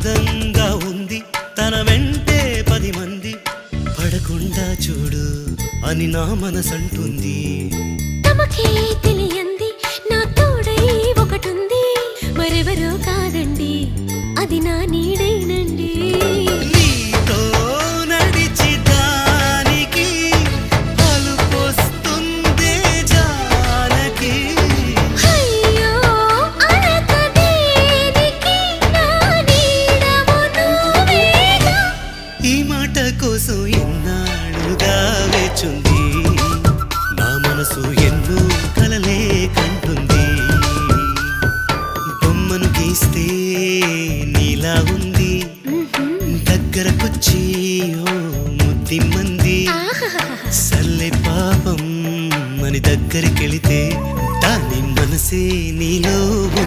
అందంగా ఉంది తన వెంటే 10 మంది పడకుండా చూడు అని నా మనసంటుంది. తమకే తెలియంది నా తోడై ఒకటుంది, మరెవరో కాదండి అది నా నీడైనండి. నీతో నడిచి దానికి అలుపొస్తుందే జానకి. అయ్యో అనక దేనికి నా నీడవు నువ్వేగా. ఈ మాట కోసం ఎన్నాళ్ళుగా వేచుంది నా మనసు, ఎన్నో కలలే కంటుంది. బొమ్మను గీస్తే నీలా ఉంది, దగ్గరకొచ్చి ఓ ముద్దిమ్మంది. సల్లే పాపం అని దగ్గరికెళితే దాని మనసే నీలో